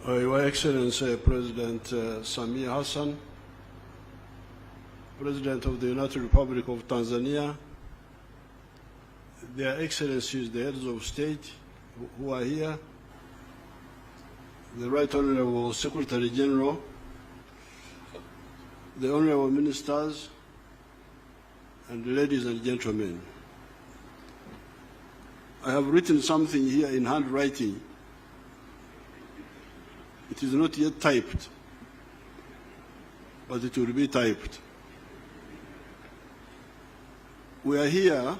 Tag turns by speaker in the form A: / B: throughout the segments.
A: Your Excellency President Samia Hassan, President of the United Republic of Tanzania, Their Excellencies, the heads of state who are here, the Right Honorable Secretary General, the Honorable Ministers, and ladies and gentlemen. I have written something here in handwriting. It is not yet typed, but it will be typed. We are here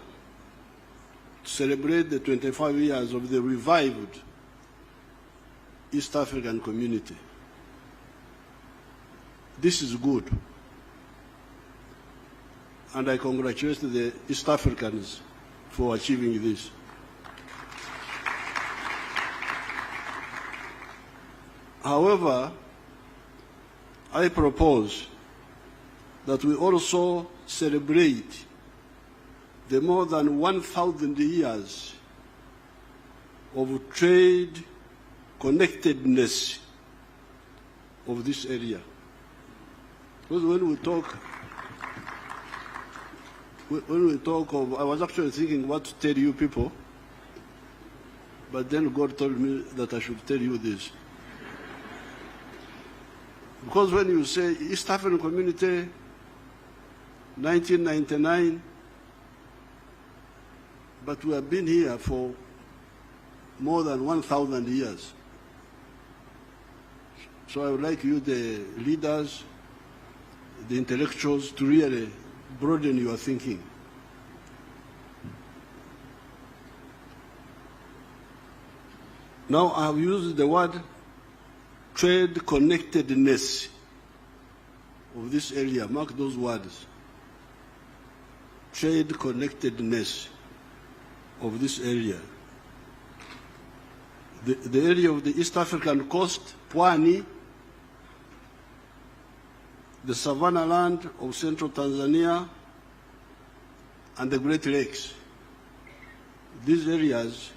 A: to celebrate the 25 years of the revived East African community. This is good, and I congratulate the East Africans for achieving this. However, I propose that we also celebrate the more than 1,000 years of trade connectedness of this area. Because when we talk of, I was actually thinking what to tell you people, but then God told me that I should tell you this. Because when you say East African Community, 1999, but we have been here for more than 1,000 years. So I would like you, the leaders, the intellectuals, to really broaden your thinking. Now I have used the word trade connectedness of this area. Mark those words. Trade connectedness of this area. The area of the East African coast, Pwani, the Savannah land of central Tanzania, and the Great Lakes. These areas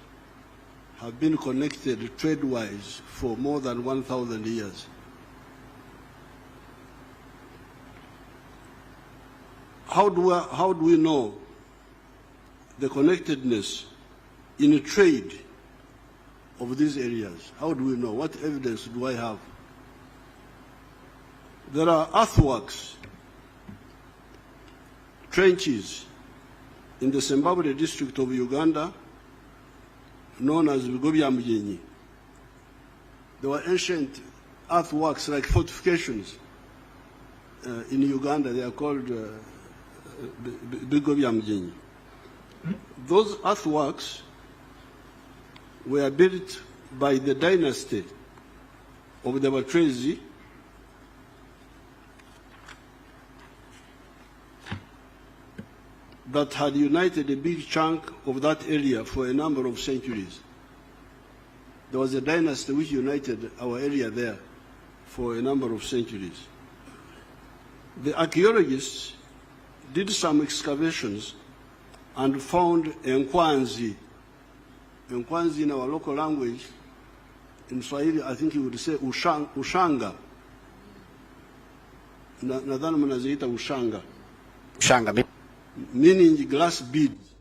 A: have been connected trade-wise for more than 1,000 years. How do we know the connectedness in trade of these areas? How do we know? What evidence do I have? There are earthworks, trenches in the Zimbabwe district of Uganda, known as Bigobyamjenyi. There were ancient earthworks like fortifications in Uganda. They are called Bigobyamjenyi. Those earthworks were built by the dynasty of the Batrezi that had united a big chunk of that area for a number of centuries. There was a dynasty which united our area there for a number of centuries. The archaeologists did some excavations and found Nkwanzi. Nkwanzi in our local language, in Swahili I think you would say ushanga. Nadhani mnaziita ushanga.
B: Ushanga
A: meaning glass beads.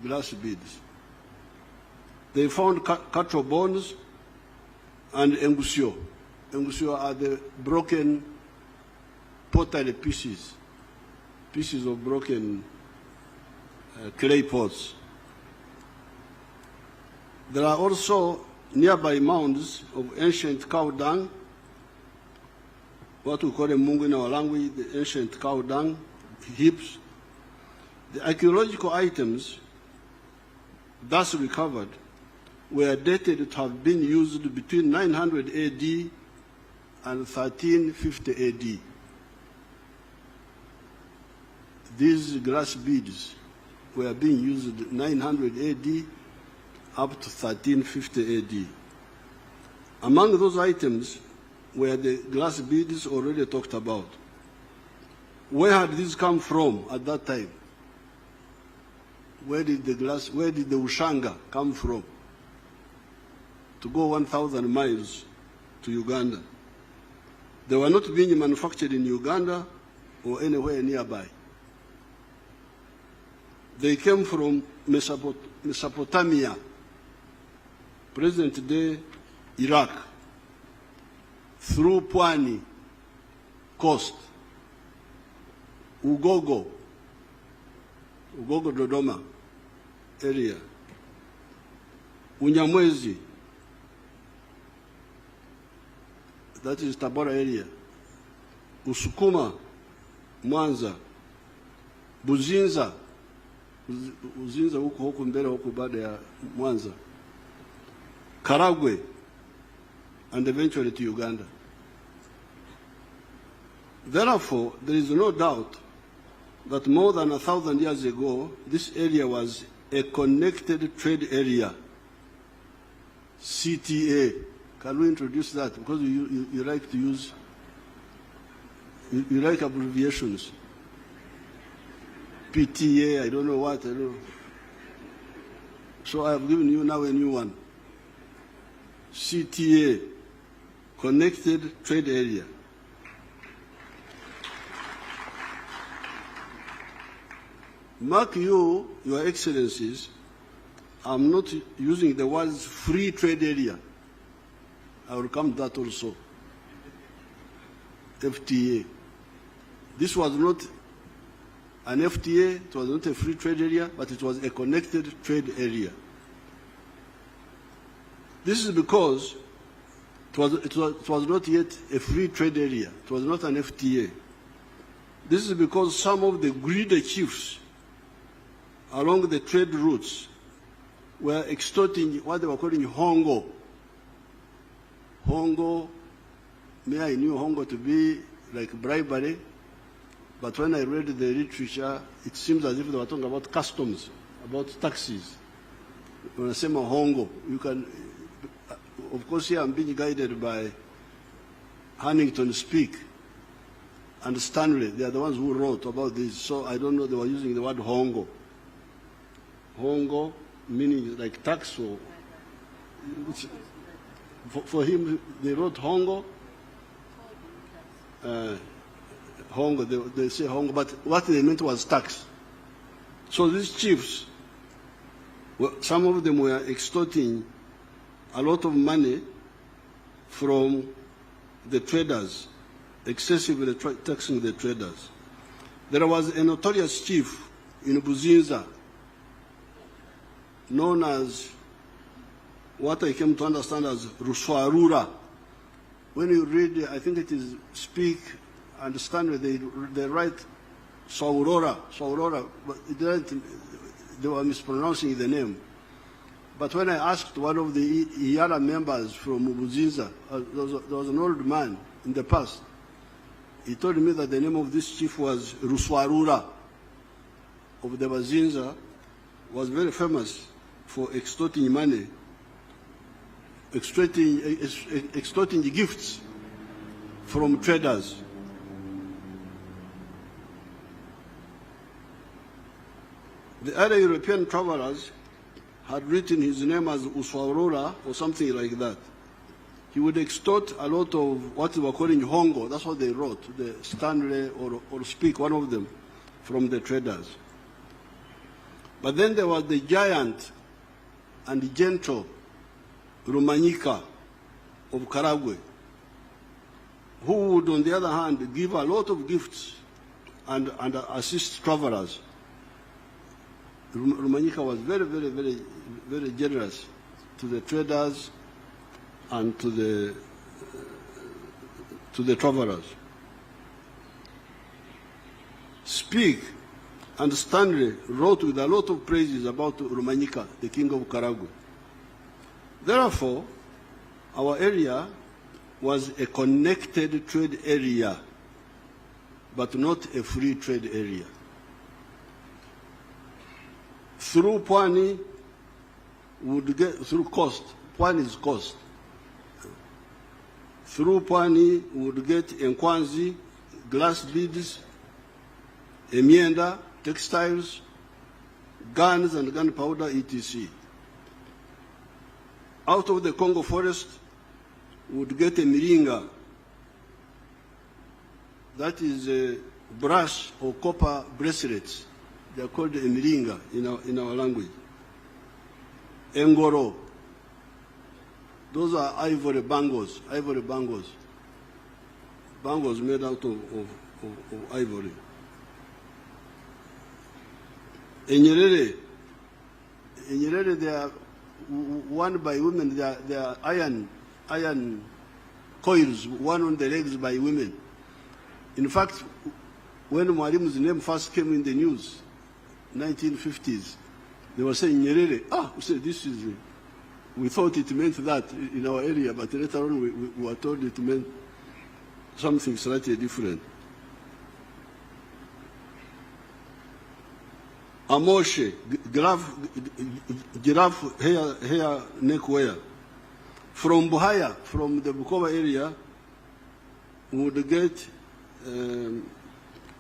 A: Glass beads. They found cattle bones and engusio. Engusio are the broken pottery pieces of broken clay pots. There are also nearby mounds of ancient cow dung, what we call a mungu in our language, the ancient cow dung heaps. The archaeological items thus recovered were dated to have been used between 900 AD and 1350 AD. These glass beads were being used 900 AD up to 1350 AD. Among those items were the glass beads already talked about. Where had these come from at that time? Where did the ushanga come from? To go 1,000 miles to Uganda. They were not being manufactured in Uganda or anywhere nearby. They came from Mesopotamia, present-day Iraq, through Pwani coast, Ugogo Dodoma area, Unyamwezi, that is Tabora area, Usukuma, Mwanza, Buzinza huko mbele huko baada ya Mwanza, Karagwe, and eventually to Uganda. Therefore, there is no doubt that more than 1,000 years ago, this area was a connected trade area, CTA. Can we introduce that? Because you like to use, you like abbreviations. PTA, I don't know what, I don't know. So I have given you now a new one. CTA, Connected Trade Area. Mark you, Your Excellencies, I'm not using the words free trade area. I will come to that also. FTA. This was not an FTA, it was not a free trade area, but it was a connected trade area. This is because it was not yet a free trade area. It was not an FTA. This is because some of the greedy chiefs along the trade routes were extorting what they were calling hongo. Hongo, I knew hongo to be like bribery, but when I read the literature, it seems as if they were talking about customs, about taxes. When I say hongo, you can, of course here I'm being guided by Huntington Speak and Stanley. They are the ones who wrote about this, so I don't know they were using the word hongo. Hongo meaning like tax, or for him they wrote hongo. Hongo, they say hongo, but what they meant was tax. So these chiefs, some of them were extorting a lot of money from the traders, excessively taxing the traders. There was a notorious chief in Buzinza known as what I came to understand as Ruswarura. When you read, I think it is Speak, Understand, they write Saurora, but they were mispronouncing the name. But when I asked one of the Iyara members from Buzinza, there was an old man in the past, he told me that the name of this chief was Ruswarura of the Buzinza, was very famous for extorting money, extorting gifts from traders. The other European travelers had written his name as Uswarora or something like that. He would extort a lot of what they were calling hongo. That's what they wrote, the Stanley or Speak, one of them, from the traders. But then there was the giant and gentle Rumanyika of Karagwe, who would, on the other hand, give a lot of gifts and assist travelers. Rumanyika was very generous to the traders and to the travelers. Speak and Stanley wrote with a lot of praises about Rumanyika, the king of Karagwe. Therefore, our area was a connected trade area, but not a free trade area. Through Pwani, would get through coast. Pwani is coast. Through Pwani, would get Nkwanzi, glass beads, Emienda, textiles, guns and gunpowder, etc. Out of the Congo forest, would get a miringa. That is a brass or copper bracelets. They are called a miringa in our language. Engoro. Those are ivory bangles. Bangles made out of ivory. In Nyerere, they are worn by women. They are iron coils worn on the legs by women. In fact, when Mwalimu's name first came in the news, 1950s, they were saying Nyerere. We said we thought it meant that in our area, but later on we were told it meant something slightly different. Amoshe, giraffe hair neckwear. From Buhaya, from the Bukoba area, would get,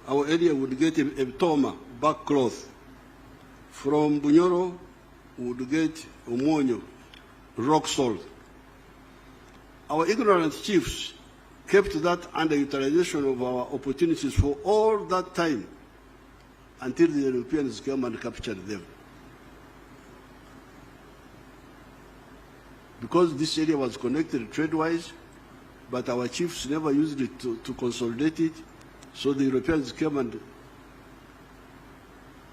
A: our area would get a toma, back cloth. From Bunyoro, would get umonyo, rock salt. Our ignorant chiefs kept that underutilization of our opportunities for all that time until the Europeans came and captured them. Because this area was connected trade-wise, but our chiefs never used it to consolidate it, so the Europeans came and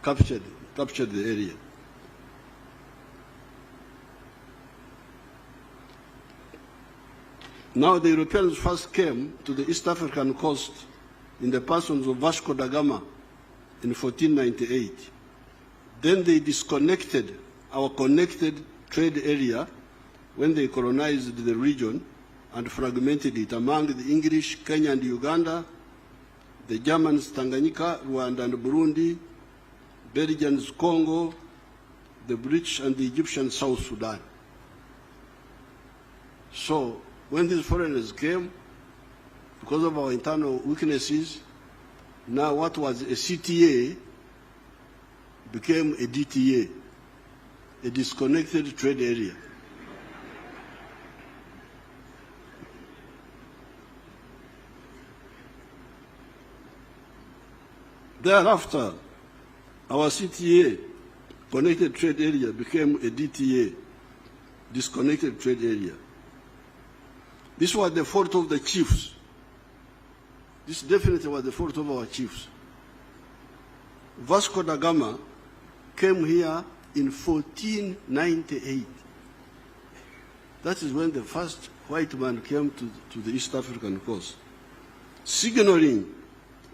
A: captured the area. Now the Europeans first came to the East African coast in the persons of Vasco da Gama in 1498. Then they disconnected our connected trade area when they colonized the region and fragmented it among the English, Kenya and Uganda, the Germans, Tanganyika, Rwanda and Burundi, Belgians, Congo, the British and the Egyptians, South Sudan. So when these foreigners came, because of our internal weaknesses, now what was a CTA became a DTA, a disconnected trade area. Thereafter, our CTA, connected trade area, became a DTA, disconnected trade area. This was the fault of the chiefs. This definitely was the fault of our chiefs. Vasco da Gama came here in 1498. That is when the first white man came to the East African coast, signaling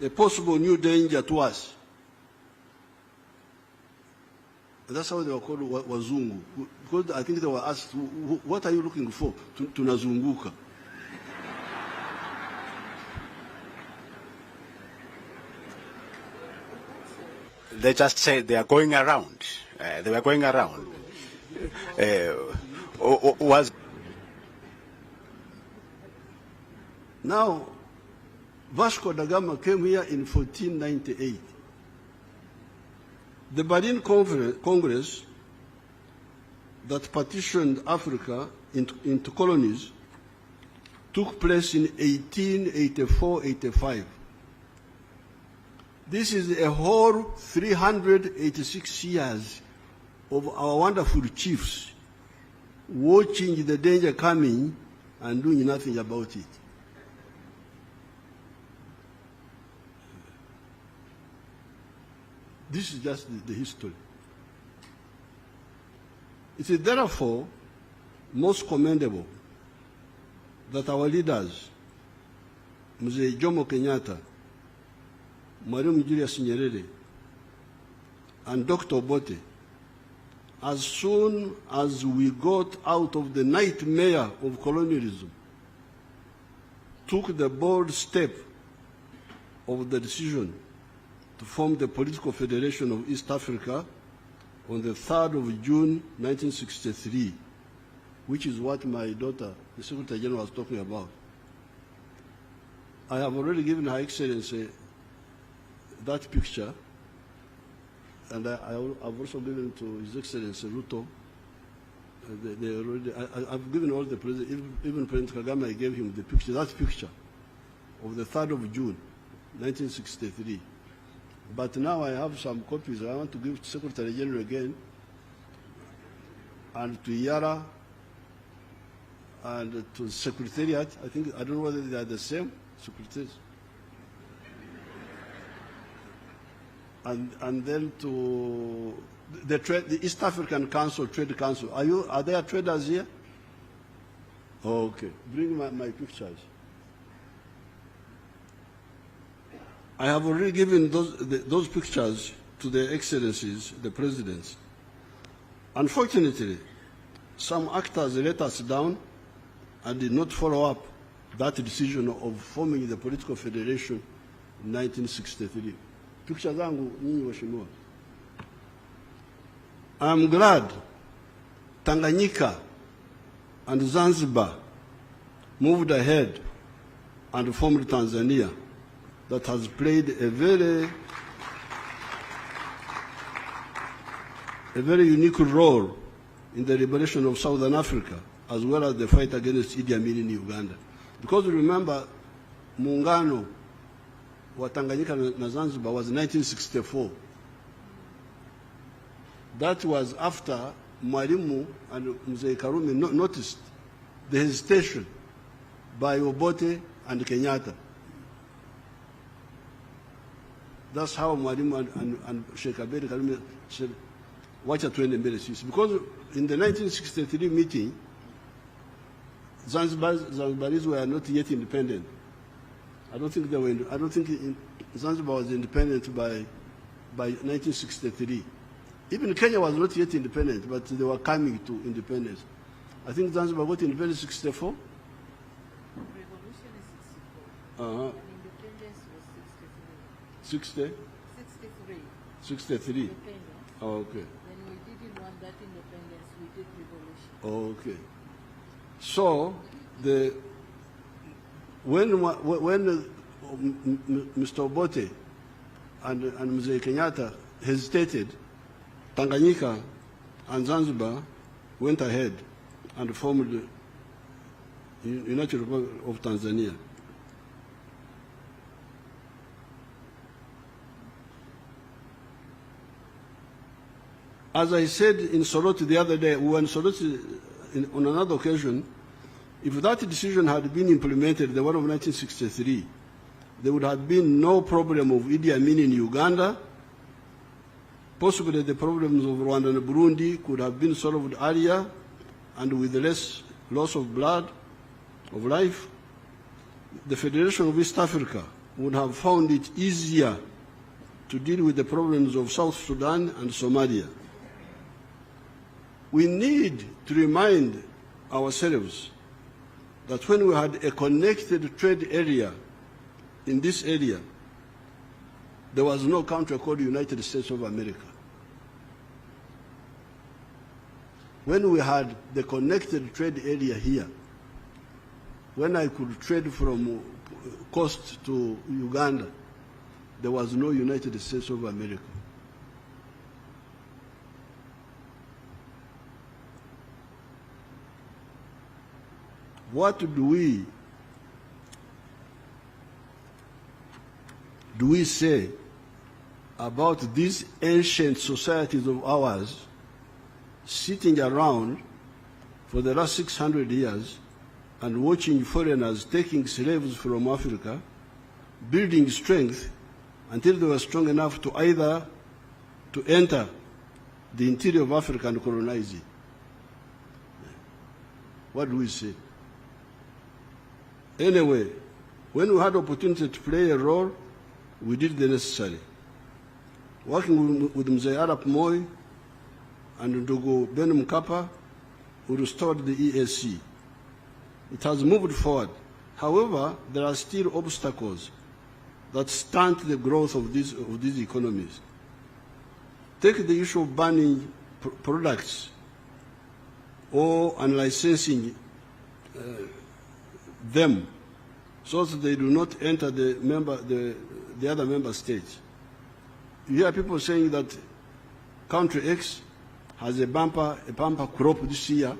A: a possible new danger to us. And that's how they were called Wazungu. Because I think they were asked, what are you looking for? Tunazunguka.
B: They just said they are going around. They were going around.
A: Now, Vasco da Gama came here in 1498. The Berlin Congress that partitioned Africa into colonies took place in 1884-85. This is a whole 386 years of our wonderful chiefs watching the danger coming and doing nothing about it. This is just the history. It is therefore most commendable that our leaders, Mzee Jomo Kenyatta, Mwalimu Julius Nyerere, and Dr. Obote, as soon as we got out of the nightmare of colonialism, took the bold step of the decision to form the Political Federation of East Africa on the 3rd of June 1963, which is what my daughter, the Secretary General, was talking about. I have already given Her Excellency that picture, and I've also given to His Excellency Ruto. They already, I've given all the president, even President Kagame, I gave him the picture, that picture of the 3rd of June, 1963. But now I have some copies I want to give to Secretary General again, and to Yara, and to Secretariat. I think, I don't know whether they are the same secretaries. And then to the East African Council, Trade Council. Are there traders here? Oh, okay. Bring my pictures. I have already given those pictures to their excellencies, the presidents. Unfortunately, some actors let us down and did not follow up that decision of forming the political federation in 1963. Picture zangu nyinyi waheshimiwa. I'm glad Tanganyika and Zanzibar moved ahead and formed Tanzania, that has played a very unique role in the liberation of Southern Africa, as well as the fight against Idi Amin in Uganda. Because remember, muungano wa Tanganyika na Zanzibar was 1964. That was after Mwalimu and Mzee Karume noticed the hesitation by Obote and Kenyatta. That's how Mwalimu and Sheikh Abedi Karume said, wacha tuende mbele sisi. Because in the 1963 meeting, Zanzibaris were not yet independent. I don't think Zanzibar was independent by 1963. Even Kenya was not yet independent, but they were coming to independence. I think Zanzibar got independence in 64.
C: Revolution is 64.
A: And
C: independence was
A: 63.
C: 63.
A: 63.
C: Independence.
A: Oh, okay.
C: When we didn't want that independence, we did revolution.
A: Oh, okay. So when Mr. Obote and Mzee Kenyatta hesitated, Tanganyika and Zanzibar went ahead and formed the United Republic of Tanzania. As I said in Soroti the other day, we were in Soroti on another occasion, if that decision had been implemented, the one of 1963, there would have been no problem of Idi Amin in Uganda. Possibly the problems of Rwanda and Burundi could have been solved earlier and with less loss of blood, of life. The Federation of East Africa would have found it easier to deal with the problems of South Sudan and Somalia. We need to remind ourselves that when we had a connected trade area in this area, there was no country called United States of America. When we had the connected trade area here, when I could trade from coast to Uganda, there was no United States of America. What do we say about these ancient societies of ours sitting around for the last 600 years and watching foreigners taking slaves from Africa, building strength until they were strong enough to either to enter the interior of Africa and colonize it? What do we say? Anyway, when we had opportunity to play a role, we did the necessary. Working with Mzee Arap Moi and Ndugu Ben Mkapa, we restored the EAC. It has moved forward. However, there are still obstacles that stunt the growth of these economies. Take the issue of banning products or unlicensing them so that they do not enter the other member states. You hear people saying that country X has a bumper crop this year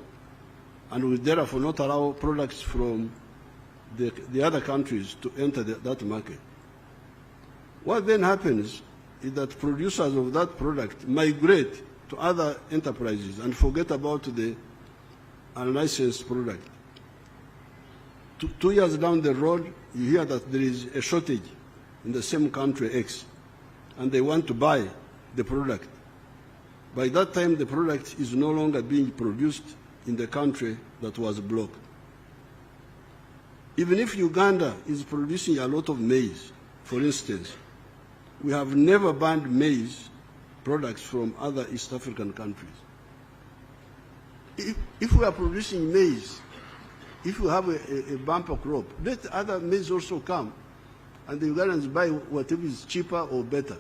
A: and will therefore not allow products from the other countries to enter that market. What then happens is that producers of that product migrate to other enterprises and forget about the unlicensed product. 2 years down the road, you hear that there is a shortage in the same country X, and they want to buy the product. By that time, the product is no longer being produced in the country that was blocked. Even if Uganda is producing a lot of maize, for instance, we have never banned maize products from other East African countries. If we are producing maize, if we have a bumper crop, let other maize also come, and the Ugandans buy whatever is cheaper or better.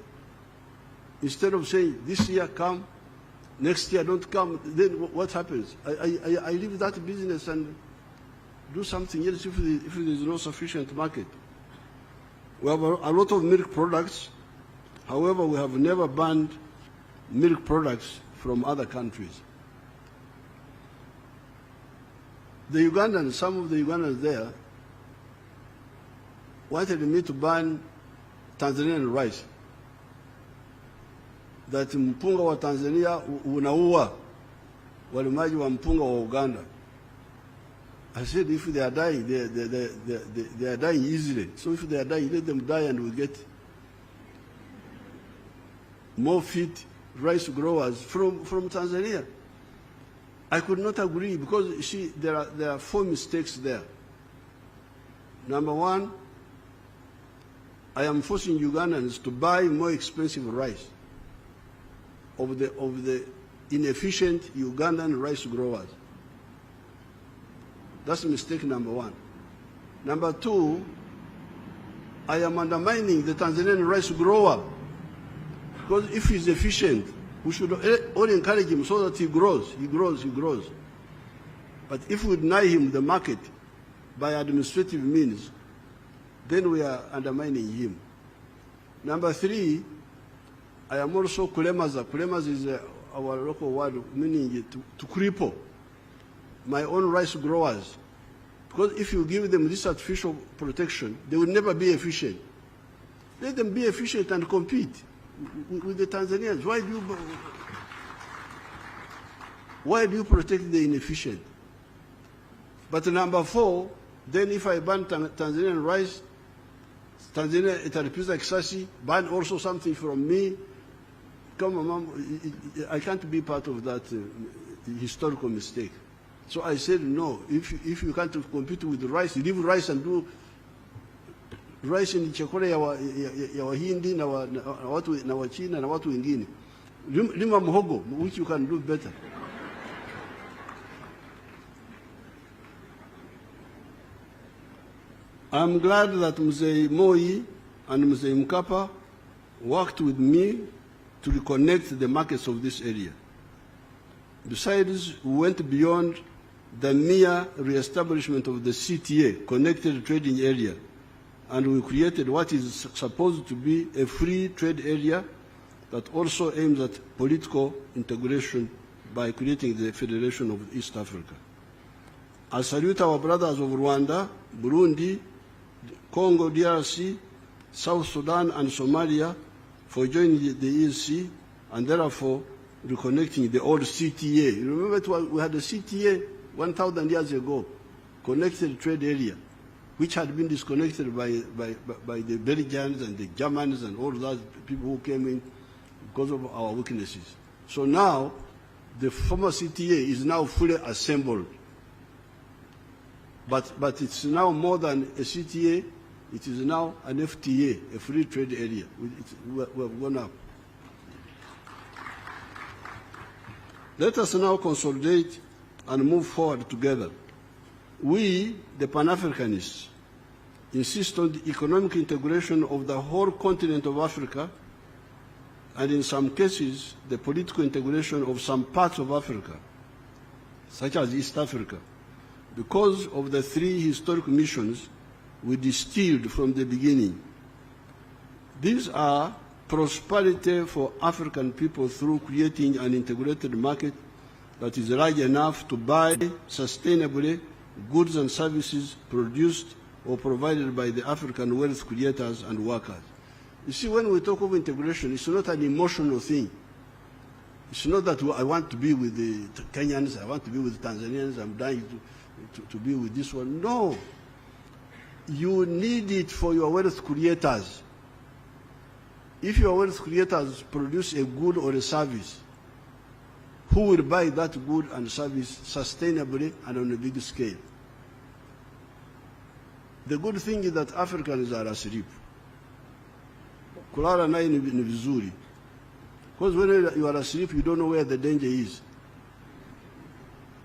A: Instead of saying, this year come, next year don't come, then what happens? I leave that business and do something else if there is no sufficient market. We have a lot of milk products. However, we have never banned milk products from other countries. The Ugandans, some of the Ugandans there, wanted me to ban Tanzanian rice. That mpunga wa Tanzania unaua walimaji wa mpunga wa Uganda. I said, if they are dying, they are dying easily. So if they are dying, let them die and we get more fit rice growers from Tanzania. I could not agree because, you see, there are 4 mistakes there. Number one, I am forcing Ugandans to buy more expensive rice of the inefficient Ugandan rice growers. That's mistake number one. Number two, I am undermining the Tanzanian rice grower because if he's efficient, we should all encourage him so that he grows. But if we deny him the market by administrative means, then we are undermining him. Number three, I am also kulemaza. Kulemaza is our local word meaning to cripple my own rice growers. Because if you give them this artificial protection, they will never be efficient. Let them be efficient and compete with the Tanzanians. Why do you protect the inefficient? But number four, then if I ban Tanzanian rice, Tanzania italipiza kisasi, ban also something from me. Come on, Mom, I can't be part of that historical mistake. So I said, no, if you can't compete with rice, leave rice and do rice in chakula ya Wahindi na Wachina na watu wengine. Lima mhogo, which you can do better. I'm glad that Mzee Moi and Mzee Mkapa worked with me to reconnect the markets of this area. Besides, we went beyond the mere re-establishment of the CTA, Connected Trading Area, and we created what is supposed to be a free trade area that also aims at political integration by creating the Federation of East Africa. I salute our brothers of Rwanda, Burundi, Congo, DRC, South Sudan, and Somalia for joining the EAC and therefore reconnecting the old CTA. You remember we had a CTA 1,000 years ago, Connected Trade Area, which had been disconnected by the Belgians and the Germans and all those people who came in because of our weaknesses. So now, the former CTA is now fully assembled. But it's now more than a CTA, it is now an FTA, a free trade area. We have gone up. Let us now consolidate and move forward together. We, the Pan-Africanists, insist on the economic integration of the whole continent of Africa, and in some cases, the political integration of some parts of Africa, such as East Africa, because of the 3 historic missions we distilled from the beginning. These are prosperity for African people through creating an integrated market that is large enough to buy sustainably goods and services produced or provided by the African wealth creators and workers. You see, when we talk of integration, it's not an emotional thing. It's not that I want to be with the Kenyans, I want to be with the Tanzanians, I'm dying to be with this one. No. You need it for your wealth creators. If your wealth creators produce a good or a service, who will buy that good and service sustainably and on a big scale? The good thing is that Africans are asleep. Kulala naye ni vizuri. Because when you are asleep, you don't know where the danger is.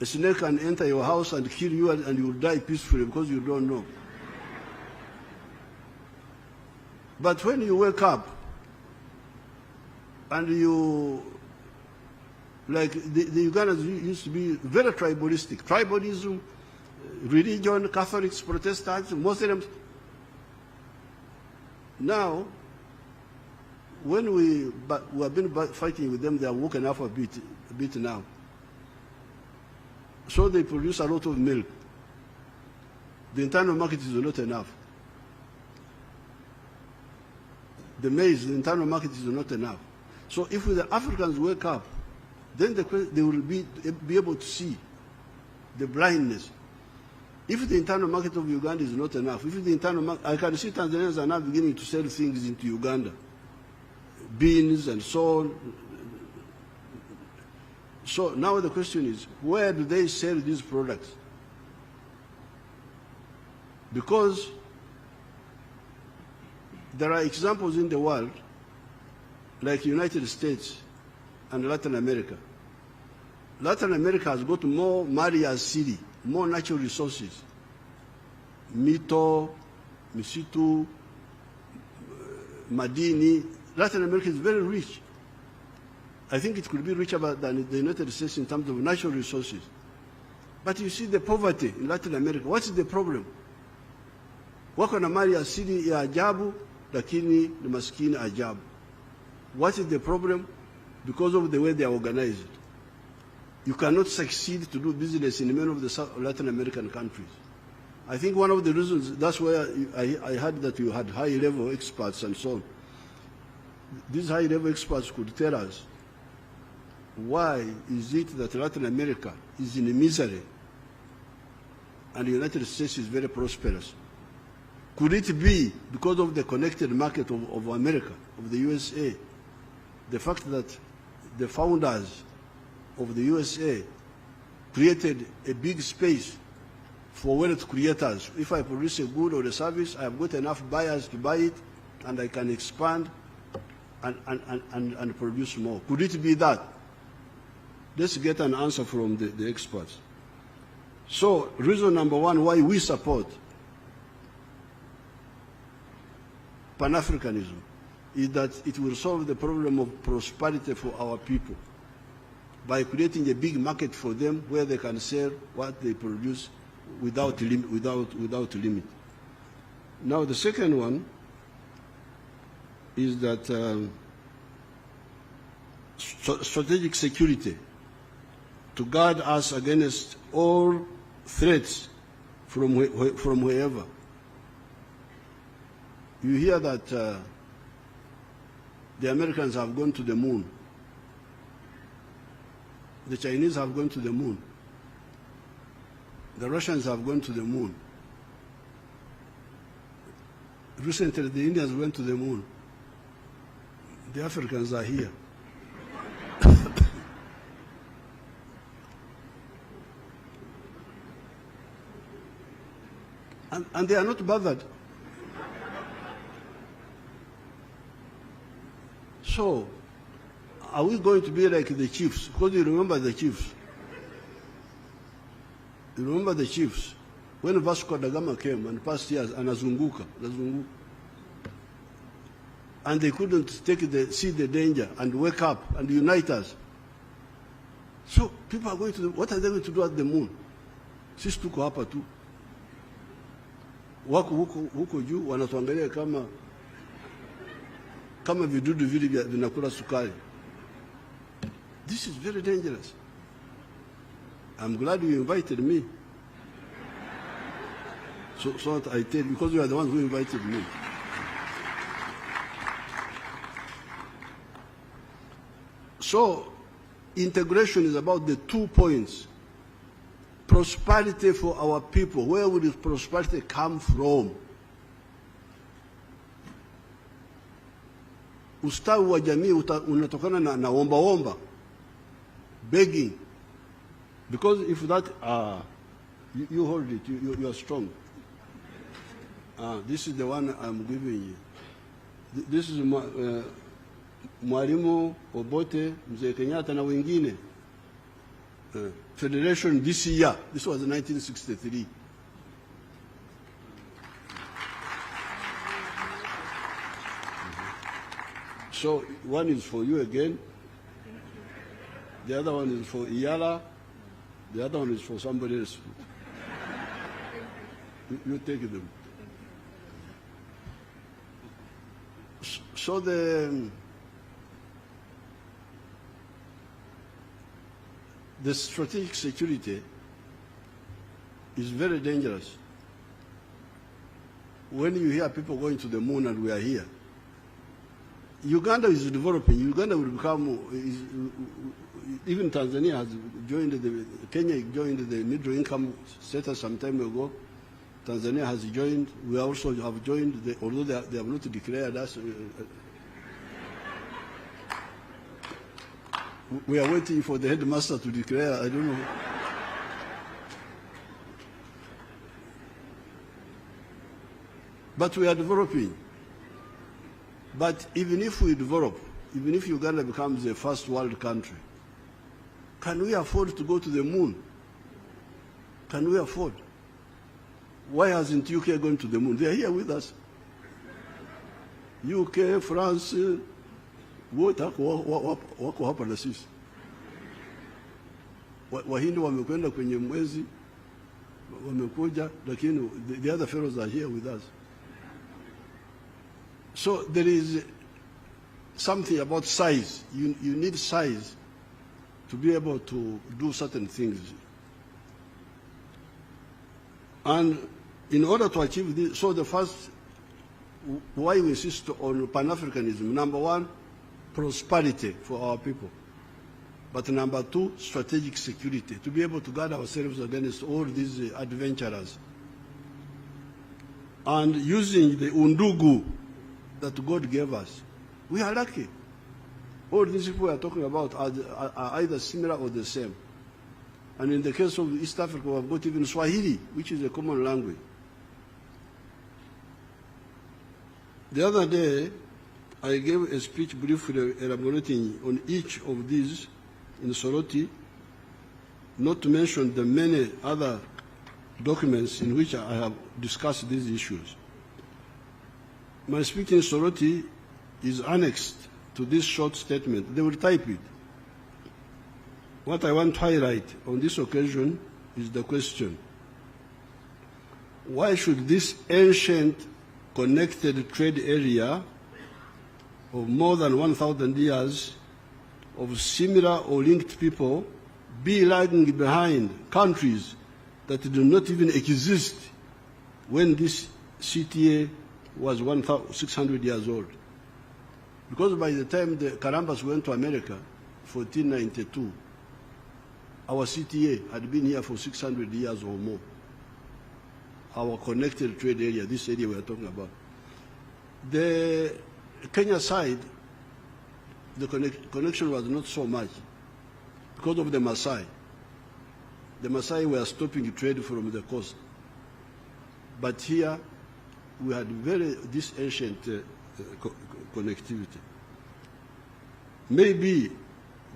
A: A snake can enter your house and kill you, and you will die peacefully because you don't know. But when you wake up and you, like the Ugandans used to be very tribalistic. Tribalism, religion, Catholics, Protestants, Muslims. Now, when we have been fighting with them, they are woken up a bit now. So they produce a lot of milk. The internal market is not enough. The maize, the internal market is not enough. So if the Africans wake up, then they will be able to see the blindness. If the internal market of Uganda is not enough, if the internal market, I can see Tanzanians are now beginning to sell things into Uganda. Beans and so on. So now the question is, where do they sell these products? Because there are examples in the world, like United States and Latin America. Latin America has got more Maria's city, more natural resources. Mito, Misitu, Madini. Latin America is very rich. I think it could be richer than the United States in terms of natural resources. But you see the poverty in Latin America. What is the problem? Wako na mali asili ya ajabu, lakini ni maskini ajabu. What is the problem? Because of the way they are organized. You cannot succeed to do business in many of the Latin American countries. I think one of the reasons, that's why I heard that you had high-level experts and so on. These high-level experts could tell us, why is it that Latin America is in misery and the United States is very prosperous? Could it be because of the connected market of America, of the USA, the fact that the founders of the USA created a big space for wealth creators? If I produce a good or a service, I have got enough buyers to buy it, and I can expand and produce more. Could it be that? Let's get an answer from the experts. So, reason number one why we support Pan-Africanism is that it will solve the problem of prosperity for our people by creating a big market for them where they can sell what they produce without limit. Now, the second one is that strategic security, to guard us against all threats from wherever. You hear that the Americans have gone to the moon. The Chinese have gone to the moon. The Russians have gone to the moon. Recently, the Indians went to the moon. The Africans are here. and they are not bothered. So, are we going to be like the chiefs? Because you remember the chiefs. You remember the chiefs. When Vasco da Gama came and past years, anazunguka. And they couldn't see the danger and wake up and unite us. So people are going to, what are they going to do at the moon? Sisi tuko hapa tu. Wako huko juu wanatuangalia kama kama vidudu vile vinakula sukari. This is very dangerous. I'm glad you invited me. So that I tell you, because you are the ones who invited me. So, integration is about the 2 points. Prosperity for our people. Where will this prosperity come from? Ustawi wa jamii unatokana na omba, begging. Because if that, you hold it, you are strong. This is the one I'm giving you. This is Mwalimu Obote, Mzee Kenyatta na wengine. Federation this year. This was 1963. So one is for you again. The other one is for Iyala. The other one is for somebody else. You take them. So the strategic security is very dangerous. When you hear people going to the moon and we are here, Uganda is developing. Uganda will become, even Tanzania has joined, Kenya joined the middle income status some time ago. Tanzania has joined. We also have joined, although they have not declared us. We are waiting for the headmaster to declare, I don't know. But we are developing. But even if we develop, even if Uganda becomes a first world country, can we afford to go to the moon? Can we afford? Why hasn't UK gone to the moon? They are here with us. UK, France, wote wako hapa na sisi. Wahindi wamekwenda kwenye mwezi, wamekuja, lakini the other fellows are here with us. So there is something about size. You need size to be able to do certain things. And in order to achieve this, so the first, why we insist on Pan-Africanism, number one, prosperity for our people. But number two, strategic security, to be able to guard ourselves against all these adventurers. And using the undugu that God gave us, we are lucky. All these people we are talking about are either similar or the same. And in the case of East Africa, we have got even Swahili, which is a common language. The other day, I gave a speech briefly elaborating on each of these in Soroti, not to mention the many other documents in which I have discussed these issues. My speech in Soroti is annexed to this short statement. They will type it. What I want to highlight on this occasion is the question: why should this ancient connected trade area of more than 1,000 years of similar or linked people be lagging behind countries that do not even exist when this CTA was 1,600 years old? Because by the time the Karambas went to America, 1492, our CTA had been here for 600 years or more. Our connected trade area, this area we are talking about. The Kenya side, the connection was not so much because of the Maasai. The Maasai were stopping trade from the coast. But here, we had this ancient connectivity. Maybe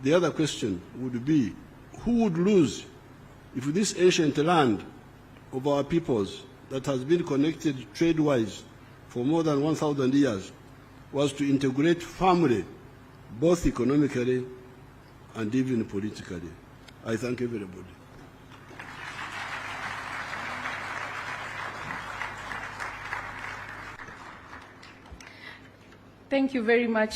A: the other question would be, who would lose if this ancient land of our peoples that has been connected trade-wise for more than 1,000 years was to integrate family, both economically and even politically? I thank everybody.
D: Thank you very much.